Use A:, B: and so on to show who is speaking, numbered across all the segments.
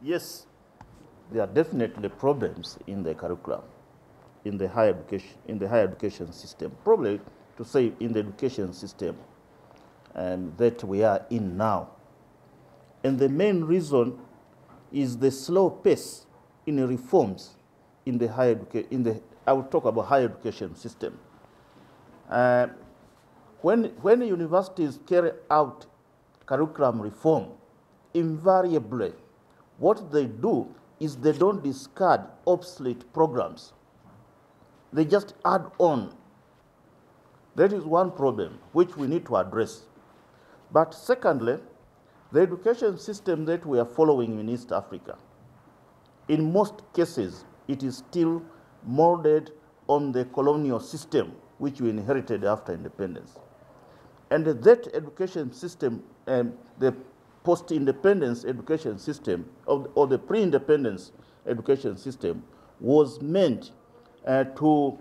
A: Yes, there are definitely problems in the curriculum, in the higher education system. Probably to say in the education system that we are in now. And the main reason is the slow pace in reforms in the I will talk about higher education system. When universities carry out curriculum reform, invariably, what they do is they don't discard obsolete programs. They just add on. That is one problem which we need to address. But secondly, the education system that we are following in East Africa, in most cases, it is still molded on the colonial system which we inherited after independence. And that education system, the post-independence education system, or the pre-independence education system, was meant to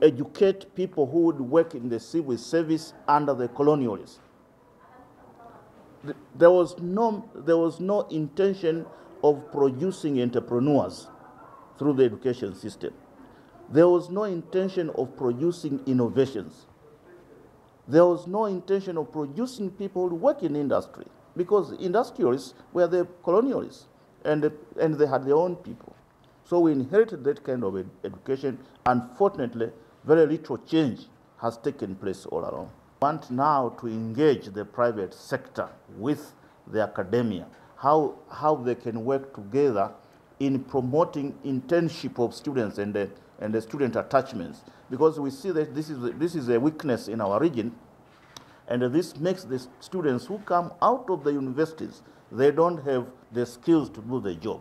A: educate people who would work in the civil service under the colonialists. There was no intention of producing entrepreneurs through the education system. There was no intention of producing innovations. There was no intention of producing people who work in industry, because industrialists were the colonialists, and they had their own people. So we inherited that kind of education. Unfortunately, very little change has taken place all around. We want now to engage the private sector with the academia, how they can work together in promoting internship of students and the student attachments, because we see that this is a weakness in our region, and this makes the students who come out of the universities, they don't have the skills to do the job.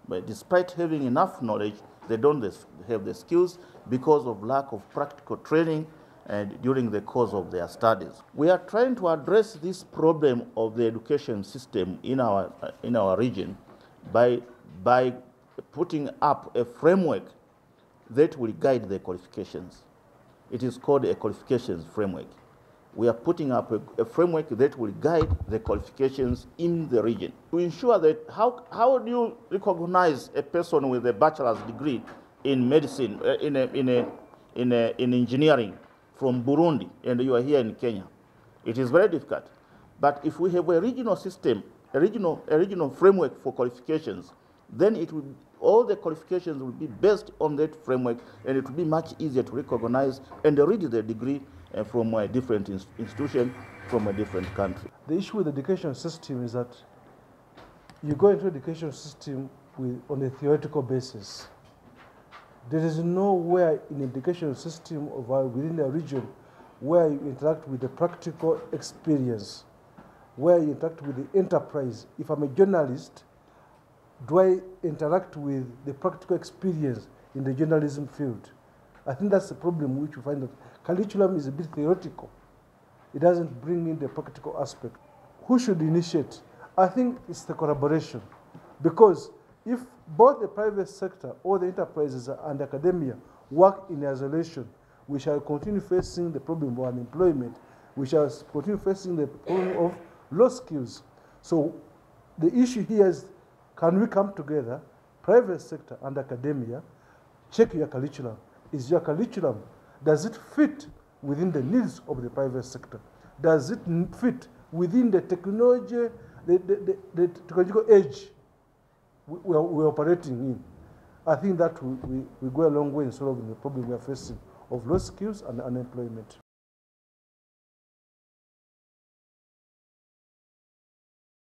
A: But despite having enough knowledge, they don't have the skills because of lack of practical training and during the course of their studies. We are trying to address this problem of the education system in our region by putting up a framework that will guide the qualifications. It is called a qualifications framework. We are putting up a framework that will guide the qualifications in the region to ensure that how do you recognize a person with a bachelor's degree in medicine, in engineering from Burundi, and you are here in Kenya? It is very difficult. But if we have a regional system, a regional framework for qualifications, then all the qualifications will be based on that framework, and it will be much easier to recognize and read the degree from a different institution, from a different country.
B: The issue with the education system is that you go into the education system on a theoretical basis. There is nowhere in the education system within a region where you interact with the practical experience, where you interact with the enterprise. If I'm a journalist, do I interact with the practical experience in the journalism field? I think that's the problem which we find, that curriculum is a bit theoretical. It doesn't bring in the practical aspect. Who should initiate? I think it's the collaboration, because if both the private sector or the enterprises and academia work in isolation, we shall continue facing the problem of unemployment. We shall continue facing the problem of low skills. So the issue here is, can we come together, private sector and academia, check your curriculum. Is your curriculum, does it fit within the needs of the private sector? Does it fit within the technology, the technological age we're operating in? I think that we go a long way in solving the problem we are facing of low skills and unemployment.